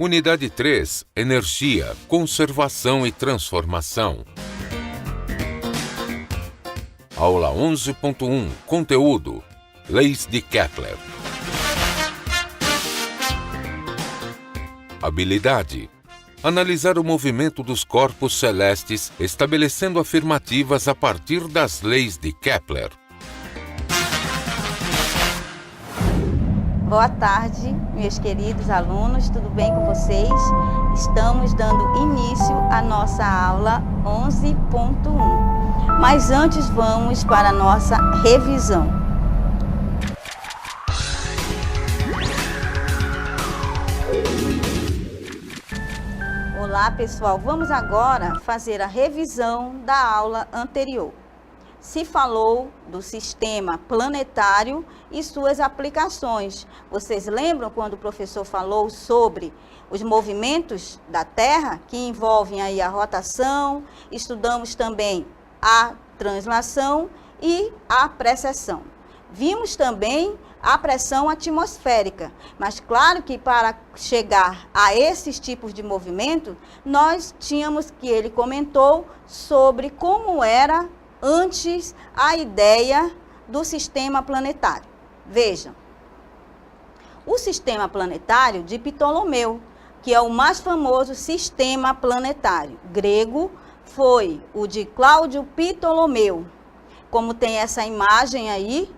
Unidade 3. Energia, conservação e transformação. Aula 11.1. Conteúdo. Leis de Kepler. Habilidade. Analisar o movimento dos corpos celestes, estabelecendo afirmativas a partir das leis de Kepler. Boa tarde, meus queridos alunos, tudo bem com vocês? Estamos dando início à nossa aula 11.1. Mas antes vamos para a nossa revisão. Olá, pessoal, vamos agora fazer a revisão da aula anterior. Se falou do sistema planetário e suas aplicações. Vocês lembram quando o professor falou sobre os movimentos da Terra, que envolvem aí a rotação, estudamos também a translação e a precessão. Vimos também a pressão atmosférica, mas claro que para chegar a esses tipos de movimento, nós tínhamos que ele comentou sobre como era antes a ideia do sistema planetário. Vejam, o sistema planetário de Ptolomeu, que é o mais famoso sistema planetário grego, foi o de Cláudio Ptolomeu. Como tem essa imagem aí,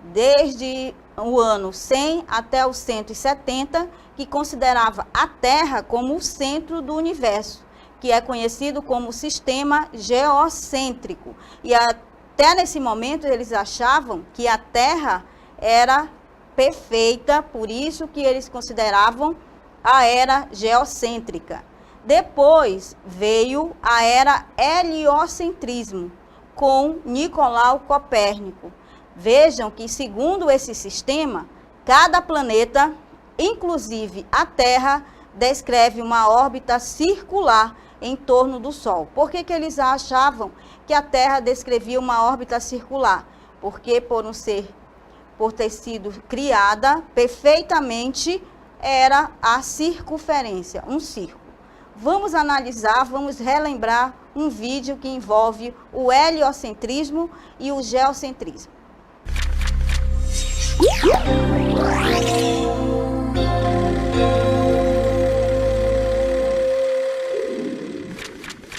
desde o ano 100 até o 170, que considerava a Terra como o centro do universo, que é conhecido como sistema geocêntrico. E até nesse momento eles achavam que a Terra era perfeita, por isso que eles consideravam a era geocêntrica. Depois veio a era heliocentrismo, com Nicolau Copérnico. Vejam que, segundo esse sistema, cada planeta, inclusive a Terra, descreve uma órbita circular em torno do Sol. Por que eles achavam que a Terra descrevia uma órbita circular? Porque por ter sido criada perfeitamente, era a circunferência, um círculo. Vamos analisar, vamos relembrar um vídeo que envolve o heliocentrismo e o geocentrismo.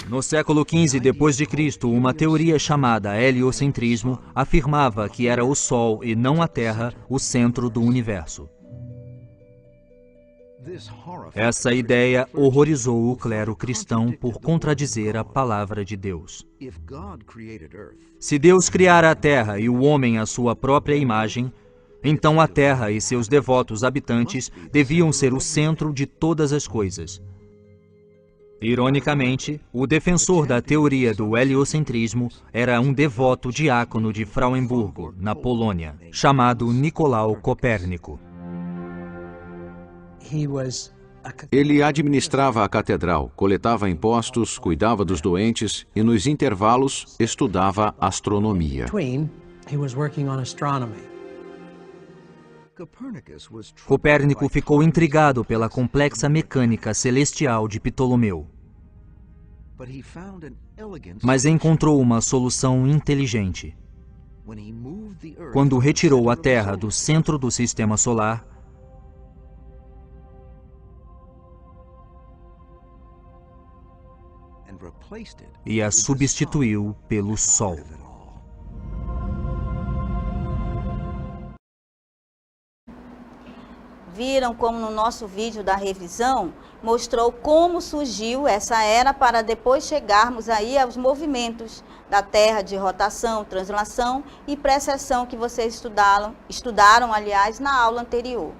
No século XV d.C., uma teoria chamada heliocentrismo afirmava que era o Sol e não a Terra o centro do universo. Essa ideia horrorizou o clero cristão por contradizer a palavra de Deus. Se Deus criara a Terra e o homem à sua própria imagem, então a Terra e seus devotos habitantes deviam ser o centro de todas as coisas. Ironicamente, o defensor da teoria do heliocentrismo era um devoto diácono de Frauenburgo, na Polônia, chamado Nicolau Copérnico. Ele administrava a catedral, coletava impostos, cuidava dos doentes e, nos intervalos, estudava astronomia. Copérnico ficou intrigado pela complexa mecânica celestial de Ptolomeu. Mas encontrou uma solução inteligente. Quando retirou a Terra do centro do sistema solar, e a substituiu pelo Sol. Viram como no nosso vídeo da revisão mostrou como surgiu essa era para depois chegarmos aí aos movimentos da Terra de rotação, translação e precessão que vocês estudaram, aliás, na aula anterior.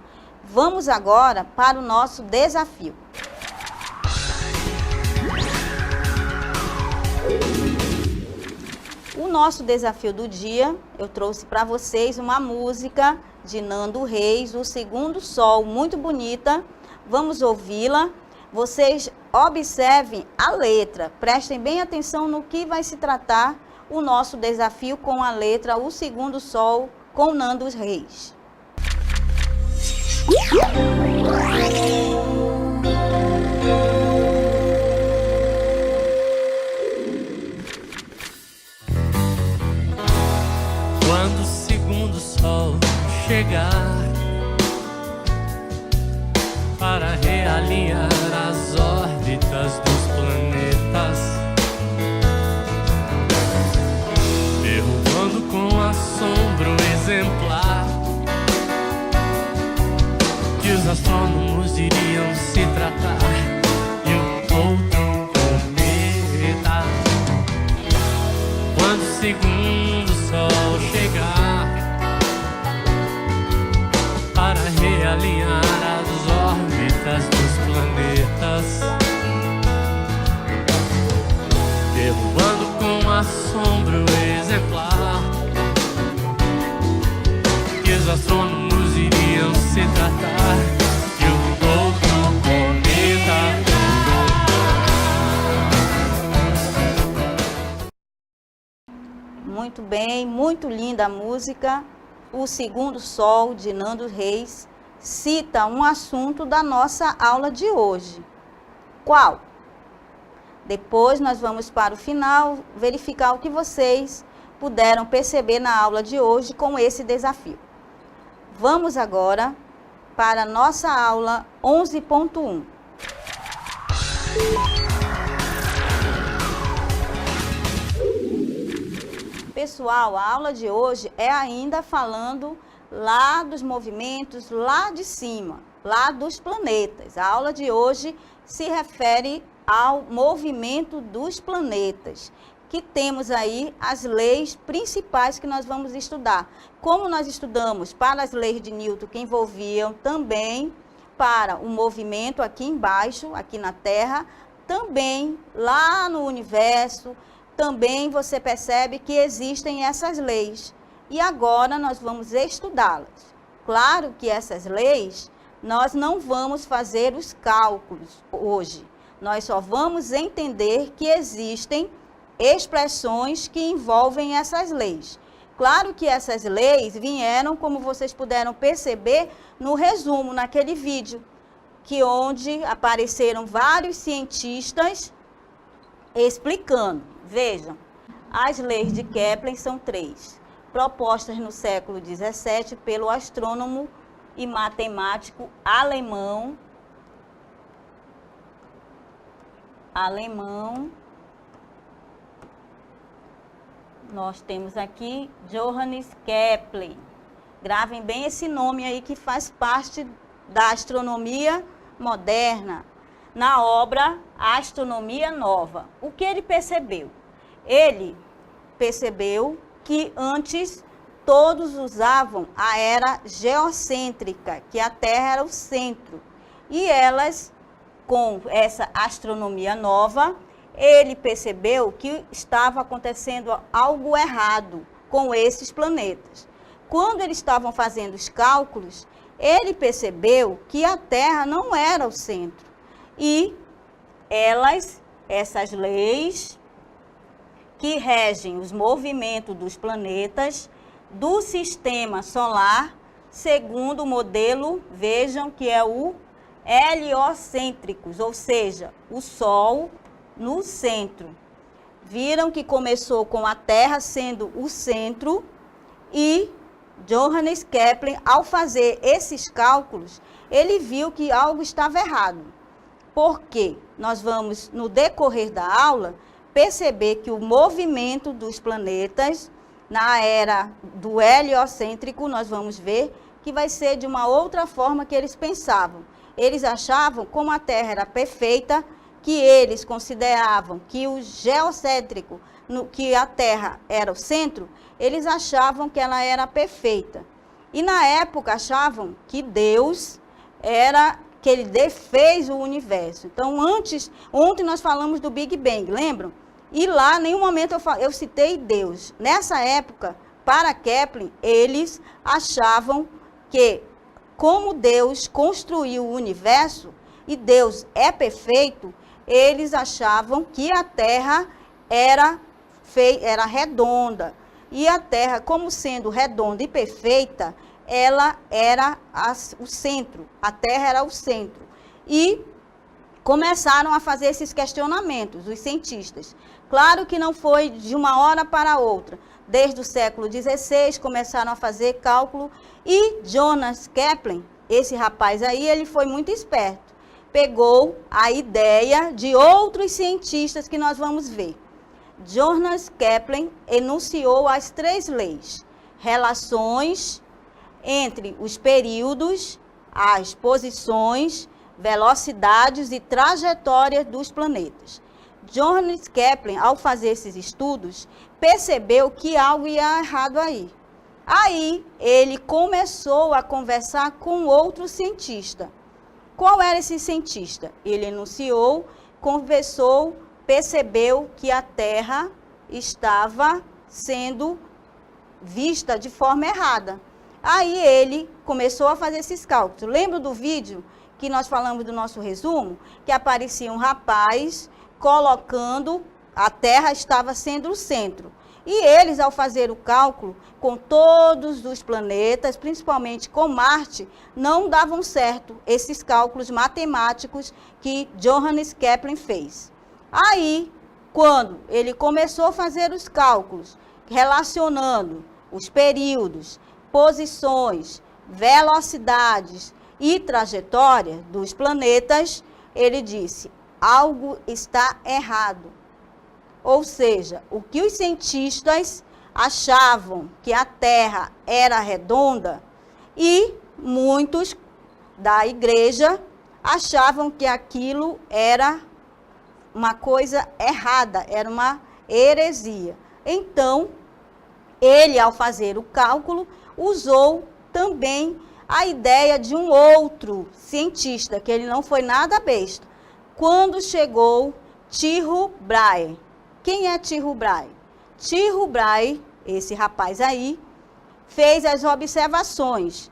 Vamos agora para o nosso desafio. O nosso desafio do dia, eu trouxe para vocês uma música de Nando Reis, O Segundo Sol, muito bonita. Vamos ouvi-la. Vocês observem a letra, prestem bem atenção no que vai se tratar o nosso desafio com a letra O Segundo Sol, com Nando Reis. segundo sol chegar para realinhar as órbitas dos planetas, derrubando com assombro exemplar que os astrônomos iriam se tratar de um outro cometa. Quando o segundo sol chegar para realinhar as órbitas dos planetas, derrubando com assombro exemplar que os astrônomos iriam se tratar de um outro cometa. Muito bem, muito linda a música. O Segundo Sol, de Nando Reis, cita um assunto da nossa aula de hoje. Qual? Depois nós vamos para o final verificar o que vocês puderam perceber na aula de hoje com esse desafio. Vamos agora para a nossa aula 11.1. Pessoal, a aula de hoje é ainda falando lá dos movimentos lá de cima, lá dos planetas. A aula de hoje se refere ao movimento dos planetas, que temos aí as leis principais que nós vamos estudar. Como nós estudamos para as leis de Newton, que envolviam também para o movimento aqui embaixo, aqui na Terra, também lá no universo, também você percebe que existem essas leis. E agora nós vamos estudá-las. Claro que essas leis, nós não vamos fazer os cálculos hoje. Nós só vamos entender que existem expressões que envolvem essas leis. Claro que essas leis vieram, como vocês puderam perceber, no resumo, naquele vídeo, que onde apareceram vários cientistas explicando. Vejam, as leis de Kepler são 3, propostas no século XVII pelo astrônomo e matemático alemão nós temos aqui Johannes Kepler. Gravem bem esse nome aí que faz parte da astronomia moderna, na obra Astronomia Nova. O que ele percebeu? Ele percebeu que antes todos usavam a era geocêntrica, que a Terra era o centro. E elas, com essa astronomia nova, ele percebeu que estava acontecendo algo errado com esses planetas. Quando eles estavam fazendo os cálculos, ele percebeu que a Terra não era o centro. E essas leis que regem os movimentos dos planetas do sistema solar, segundo o modelo, vejam que é o heliocêntricos, ou seja, o Sol no centro. Viram que começou com a Terra sendo o centro e Johannes Kepler, ao fazer esses cálculos, ele viu que algo estava errado. Porque nós vamos, no decorrer da aula, perceber que o movimento dos planetas, na era do heliocêntrico, nós vamos ver que vai ser de uma outra forma que eles pensavam. Eles achavam, como a Terra era perfeita, que eles consideravam que o geocêntrico, que a Terra era o centro, eles achavam que ela era perfeita. E na época achavam que Deus era, que ele desfez o universo. Então, ontem nós falamos do Big Bang, lembram? E lá, em nenhum momento eu citei Deus. Nessa época, para Kepler, eles achavam que, como Deus construiu o universo, e Deus é perfeito, eles achavam que a Terra era redonda. E a Terra, como sendo redonda e perfeita, ela era o centro. A Terra era o centro. E começaram a fazer esses questionamentos, os cientistas. Claro que não foi de uma hora para outra. desde o século XVI, começaram a fazer cálculo, e Johannes Kepler, esse rapaz aí, ele foi muito esperto. Pegou a ideia de outros cientistas que nós vamos ver. Johannes Kepler enunciou as 3 leis: relações entre os períodos, as posições, velocidades e trajetórias dos planetas. Johannes Kepler, ao fazer esses estudos, percebeu que algo ia errado aí. Aí, ele começou a conversar com outro cientista. Qual era esse cientista? Ele enunciou, conversou, percebeu que a Terra estava sendo vista de forma errada. Aí ele começou a fazer esses cálculos. Lembra do vídeo que nós falamos do nosso resumo? Que aparecia um rapaz colocando, a Terra estava sendo o centro. E eles, ao fazer o cálculo com todos os planetas, principalmente com Marte, não davam certo esses cálculos matemáticos que Johannes Kepler fez. Aí, quando ele começou a fazer os cálculos, relacionando os períodos, posições, velocidades e trajetória dos planetas, ele disse: algo está errado. Ou seja, o que os cientistas achavam que a Terra era redonda, e muitos da igreja achavam que aquilo era uma coisa errada, era uma heresia. Então, ele, ao fazer o cálculo, usou também a ideia de um outro cientista, que ele não foi nada besta. Quando chegou Tycho Brahe. Quem é Tycho Brahe? Tycho Brahe, esse rapaz aí, fez as observações.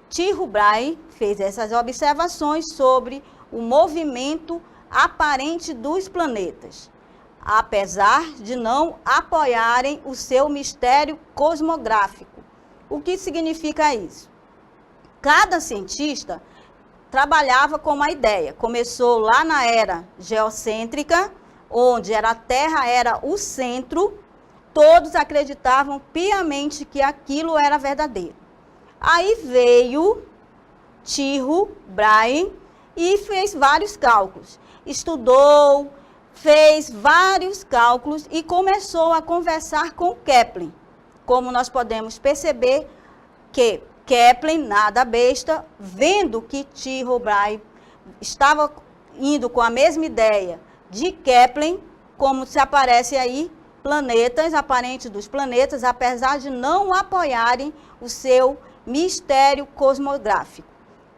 Tycho Brahe fez essas observações sobre o movimento aparente dos planetas, apesar de não apoiarem o seu mistério cosmográfico. O que significa isso? Cada cientista trabalhava com uma ideia. Começou lá na era geocêntrica, onde a Terra era o centro, todos acreditavam piamente que aquilo era verdadeiro. Aí veio Tycho Brahe e fez vários cálculos. Estudou, fez vários cálculos e começou a conversar com Kepler. Como nós podemos perceber que Kepler, nada besta, vendo que Tycho Brahe estava indo com a mesma ideia de Kepler, como se aparece aí, planetas, aparentes dos planetas, apesar de não apoiarem o seu mistério cosmográfico,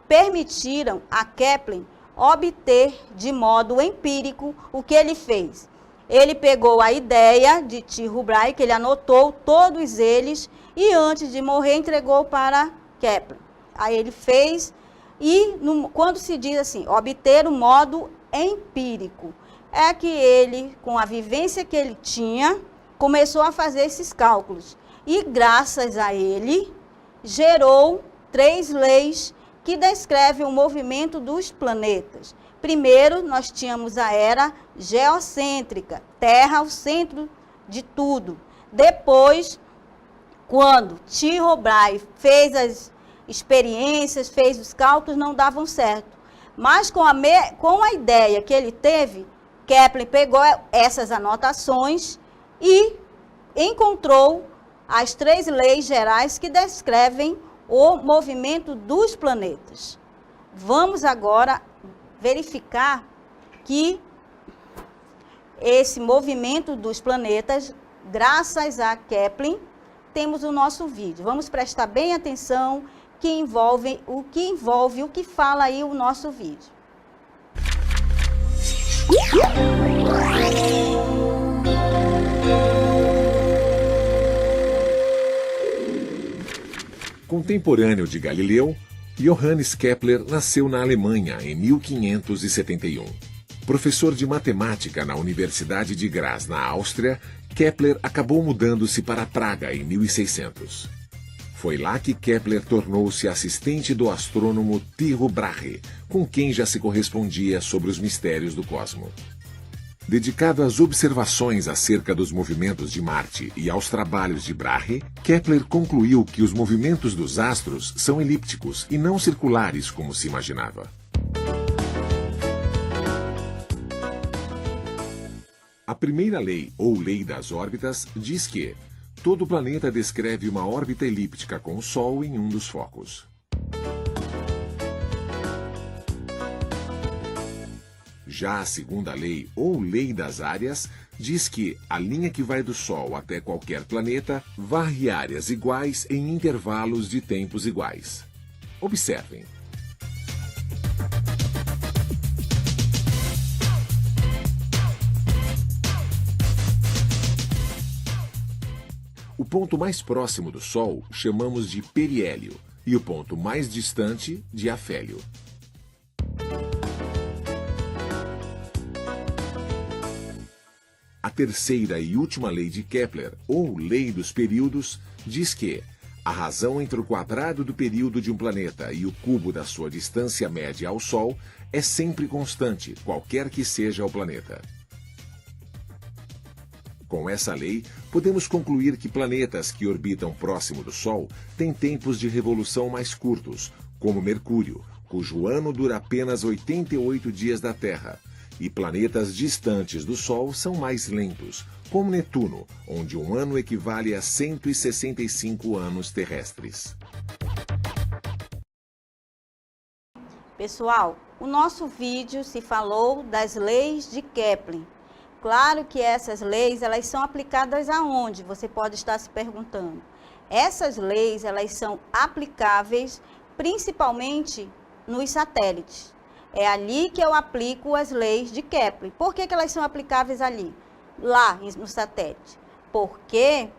permitiram a Kepler obter de modo empírico o que ele fez. Ele pegou a ideia de Tycho Brahe, que ele anotou todos eles, e antes de morrer entregou para Kepler. Aí ele fez, e quando se diz assim, obter o modo empírico, é que ele, com a vivência que ele tinha, começou a fazer esses cálculos. E graças a ele, gerou 3 leis que descrevem o movimento dos planetas. Primeiro, nós tínhamos a era geocêntrica, Terra ao centro de tudo. Depois, quando Tycho Brahe fez as experiências, fez os cálculos, não davam certo. Mas com a ideia que ele teve, Kepler pegou essas anotações e encontrou as 3 leis gerais que descrevem o movimento dos planetas. Vamos agora verificar que esse movimento dos planetas, graças a Kepler, temos o nosso vídeo. Vamos prestar bem atenção que envolve o que fala aí o nosso vídeo. Contemporâneo de Galileu, Johannes Kepler nasceu na Alemanha em 1571. Professor de matemática na Universidade de Graz, na Áustria, Kepler acabou mudando-se para Praga em 1600. Foi lá que Kepler tornou-se assistente do astrônomo Tycho Brahe, com quem já se correspondia sobre os mistérios do cosmos. Dedicado às observações acerca dos movimentos de Marte e aos trabalhos de Brahe, Kepler concluiu que os movimentos dos astros são elípticos e não circulares como se imaginava. A primeira lei, ou lei das órbitas, diz que todo planeta descreve uma órbita elíptica com o Sol em um dos focos. Já a segunda lei, ou lei das áreas, diz que a linha que vai do Sol até qualquer planeta varre áreas iguais em intervalos de tempos iguais. Observem. O ponto mais próximo do Sol chamamos de periélio e o ponto mais distante de afélio. A terceira e última lei de Kepler, ou lei dos períodos, diz que a razão entre o quadrado do período de um planeta e o cubo da sua distância média ao Sol é sempre constante, qualquer que seja o planeta. Com essa lei, podemos concluir que planetas que orbitam próximo do Sol têm tempos de revolução mais curtos, como Mercúrio, cujo ano dura apenas 88 dias da Terra, e planetas distantes do Sol são mais lentos, como Netuno, onde um ano equivale a 165 anos terrestres. Pessoal, o nosso vídeo se falou das leis de Kepler. Claro que essas leis, elas são aplicadas aonde? Você pode estar se perguntando. Essas leis, elas são aplicáveis principalmente nos satélites. É ali que eu aplico as leis de Kepler. Por que elas são aplicáveis ali? Lá no satélite. Porque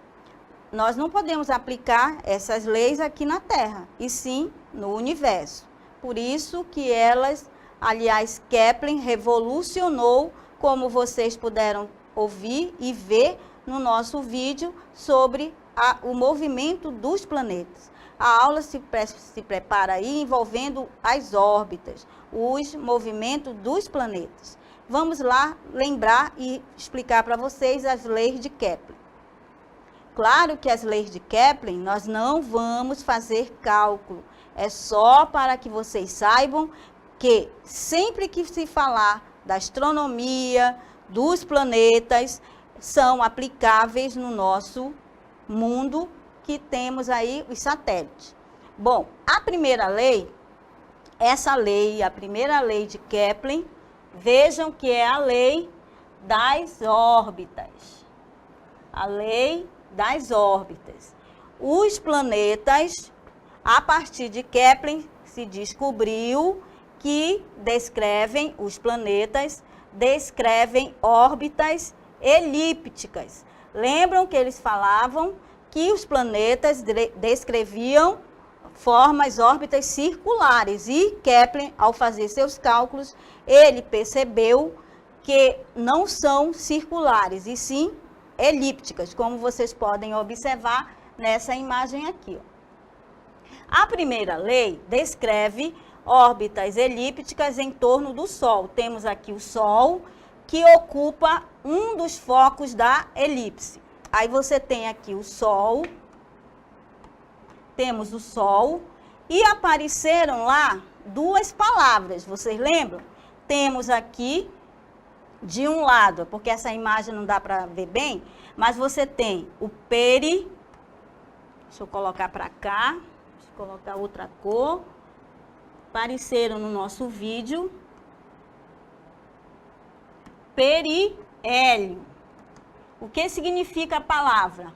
nós não podemos aplicar essas leis aqui na Terra, e sim no universo. Por isso que elas, aliás, Kepler revolucionou, como vocês puderam ouvir e ver no nosso vídeo sobre o movimento dos planetas. A aula se prepara aí envolvendo as órbitas, os movimentos dos planetas. Vamos lá lembrar e explicar para vocês as leis de Kepler. Claro que as leis de Kepler nós não vamos fazer cálculo. É só para que vocês saibam que sempre que se falar da astronomia, dos planetas, são aplicáveis no nosso mundo, que temos aí os satélites. Bom, a primeira lei, a primeira lei de Kepler, vejam que é a lei das órbitas. A lei das órbitas. Os planetas, a partir de Kepler, se descobriu que os planetas descrevem órbitas elípticas. Lembram que eles falavam que os planetas descreviam órbitas circulares. E Kepler, ao fazer seus cálculos, ele percebeu que não são circulares, e sim elípticas, como vocês podem observar nessa imagem aqui. A primeira lei descreve órbitas elípticas em torno do Sol. Temos aqui o Sol, que ocupa um dos focos da elipse. Aí você tem aqui o Sol, temos o Sol, e apareceram lá duas palavras, vocês lembram? Temos aqui, de um lado, porque essa imagem não dá para ver bem, mas você tem o deixa eu colocar para cá, deixa eu colocar outra cor, apareceram no nosso vídeo, periélio. O que significa a palavra?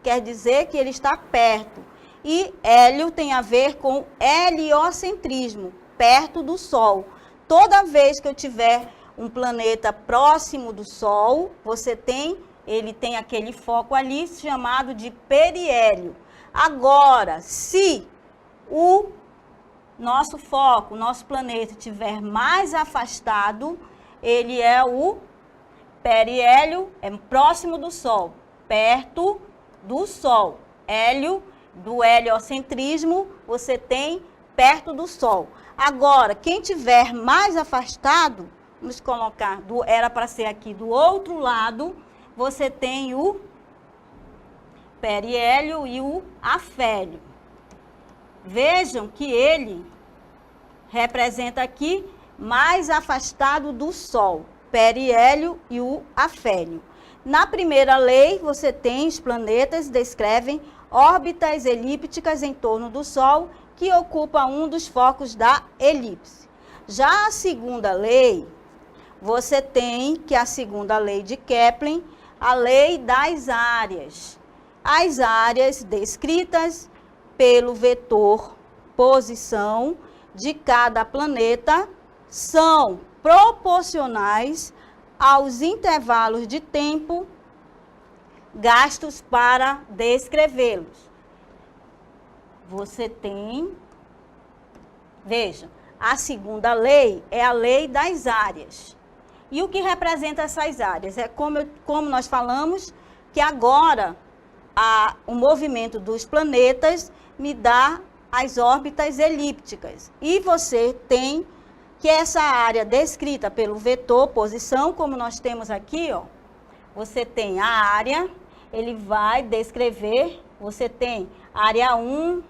Quer dizer que ele está perto. E hélio tem a ver com heliocentrismo, perto do Sol. Toda vez que eu tiver um planeta próximo do Sol, ele tem aquele foco ali chamado de periélio. Agora, se o nosso foco, o nosso planeta estiver mais afastado, ele é o periélio, é próximo do Sol, perto do Sol. Hélio, do heliocentrismo, você tem perto do Sol. Agora, quem estiver mais afastado, vamos colocar, era para ser aqui do outro lado, você tem o periélio e o afélio. Vejam que ele representa aqui mais afastado do Sol, periélio e o afélio. Na primeira lei, você tem os planetas descrevem órbitas elípticas em torno do Sol, que ocupa um dos focos da elipse. Já a segunda lei, você tem que a segunda lei de Kepler, a lei das áreas. As áreas descritas pelo vetor posição de cada planeta são proporcionais aos intervalos de tempo gastos para descrevê-los. Você tem, veja, a segunda lei é a lei das áreas. E o que representa essas áreas? É como nós falamos, que agora o movimento dos planetas me dá as órbitas elípticas. E você tem que essa área descrita pelo vetor posição, como nós temos aqui, ó, você tem a área, ele vai descrever, você tem área 1,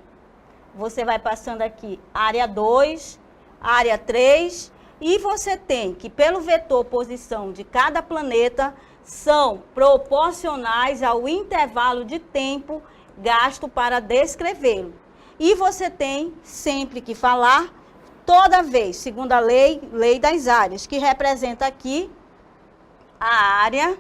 você vai passando aqui, área 2, área 3, e você tem que pelo vetor posição de cada planeta são proporcionais ao intervalo de tempo gasto para descrevê-lo. E você tem sempre que falar, toda vez, segundo a lei, lei das áreas, que representa aqui a área,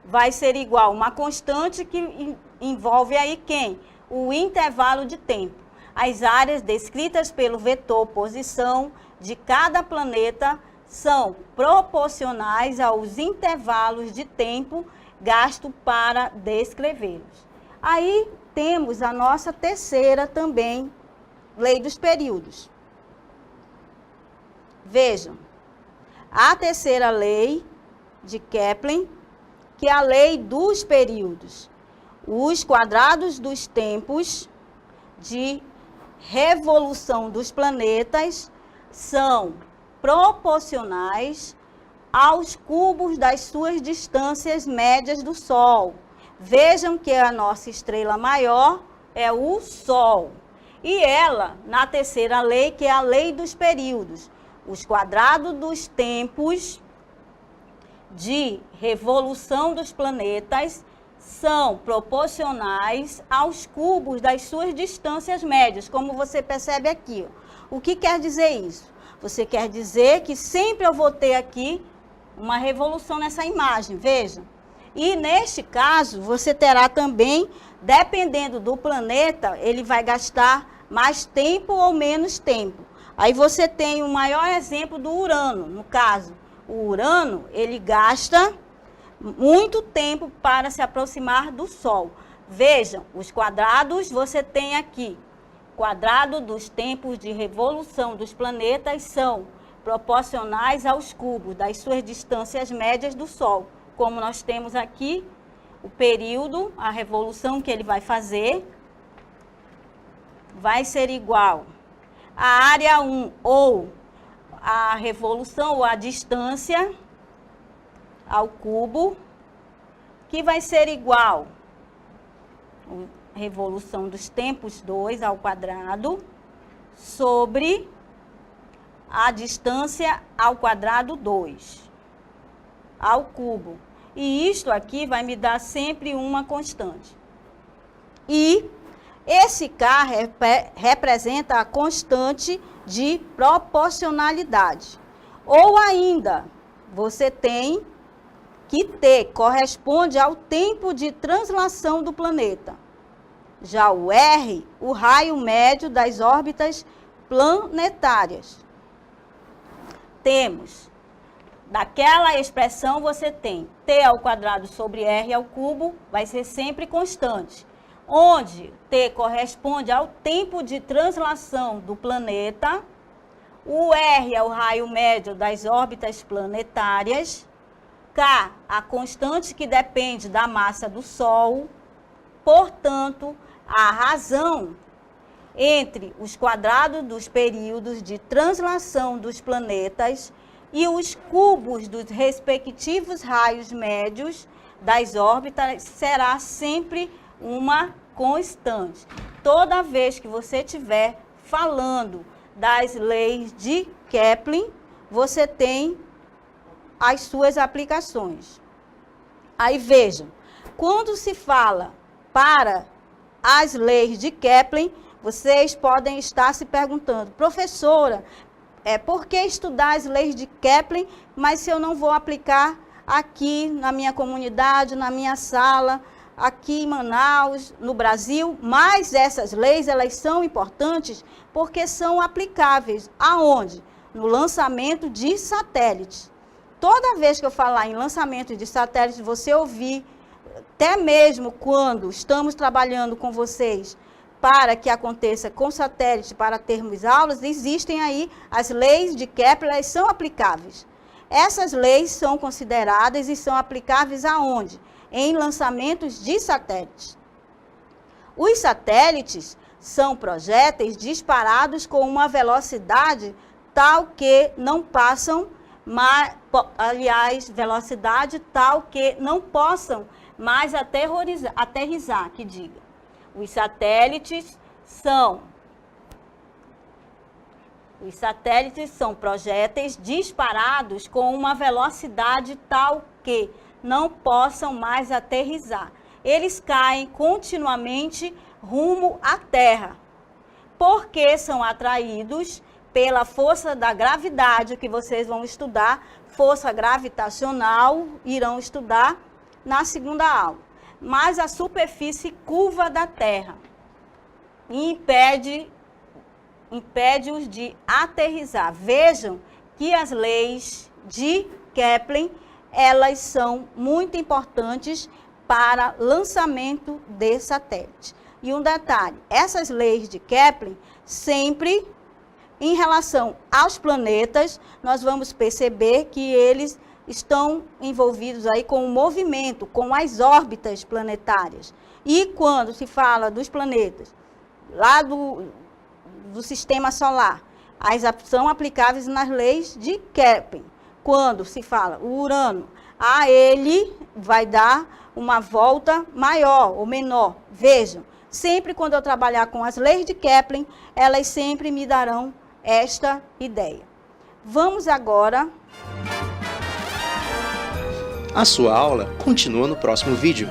vai ser igual a uma constante que envolve aí quem? O intervalo de tempo. As áreas descritas pelo vetor posição de cada planeta são proporcionais aos intervalos de tempo gasto para descrevê-los. Aí temos a nossa terceira também, lei dos períodos. Vejam, a terceira lei de Kepler, que é a lei dos períodos. Os quadrados dos tempos de revolução dos planetas são proporcionais aos cubos das suas distâncias médias do Sol. Vejam que a nossa estrela maior é o Sol. E ela, na terceira lei, que é a lei dos períodos, os quadrados dos tempos de revolução dos planetas são proporcionais aos cubos das suas distâncias médias, como você percebe aqui. Ó. O que quer dizer isso? Você quer dizer que sempre eu vou ter aqui uma revolução nessa imagem, veja. E neste caso, você terá também, dependendo do planeta, ele vai gastar mais tempo ou menos tempo. Aí você tem o maior exemplo do Urano, no caso. O Urano, ele gasta muito tempo para se aproximar do Sol. Vejam, os quadrados você tem aqui. Quadrado dos tempos de revolução dos planetas são proporcionais aos cubos das suas distâncias médias do Sol. Como nós temos aqui o período, a revolução que ele vai fazer, vai ser igual a área 1 ou a revolução ou a distância ao cubo, que vai ser igual a revolução dos tempos 2 ao quadrado sobre a distância ao quadrado 2 ao cubo. E isto aqui vai me dar sempre uma constante. E esse K representa a constante de proporcionalidade. Ou ainda, você tem que T corresponde ao tempo de translação do planeta. Já o R, o raio médio das órbitas planetárias. Temos, daquela expressão você tem T ao quadrado sobre R ao cubo, vai ser sempre constante. Onde T corresponde ao tempo de translação do planeta, o R é o raio médio das órbitas planetárias, K, a constante que depende da massa do Sol. Portanto, a razão entre os quadrados dos períodos de translação dos planetas e os cubos dos respectivos raios médios das órbitas será sempre uma constante. Toda vez que você estiver falando das leis de Kepler, você tem as suas aplicações. Aí vejam, quando se fala para as leis de Kepler, vocês podem estar se perguntando, professora, por que estudar as leis de Kepler, mas se eu não vou aplicar aqui na minha comunidade, na minha sala, aqui em Manaus, no Brasil? Mas essas leis, elas são importantes porque são aplicáveis aonde? No lançamento de satélites. Toda vez que eu falar em lançamento de satélites, você ouvir, até mesmo quando estamos trabalhando com vocês para que aconteça com satélite, para termos aulas, existem aí as leis de Kepler, elas são aplicáveis. Essas leis são consideradas e são aplicáveis aonde? Em lançamentos de satélites. Os satélites são projéteis disparados com uma velocidade tal que não passam mais, aliás, velocidade tal que não possam mais aterrissar, que diga. Os satélites são projéteis disparados com uma velocidade tal que não possam mais aterrissar. Eles caem continuamente rumo à Terra, porque são atraídos pela força da gravidade, que vocês vão estudar, força gravitacional, irão estudar na segunda aula. Mas a superfície curva da Terra impede-os de aterrissar. Vejam que as leis de Kepler, elas são muito importantes para lançamento de satélite. E um detalhe, essas leis de Kepler, sempre em relação aos planetas, nós vamos perceber que eles estão envolvidos aí com o movimento, com as órbitas planetárias. E quando se fala dos planetas, lá do sistema solar, são aplicáveis nas leis de Kepler. Quando se fala o Urano, ele vai dar uma volta maior ou menor. Vejam, sempre quando eu trabalhar com as leis de Kepler, elas sempre me darão esta ideia. Vamos agora... A sua aula continua no próximo vídeo.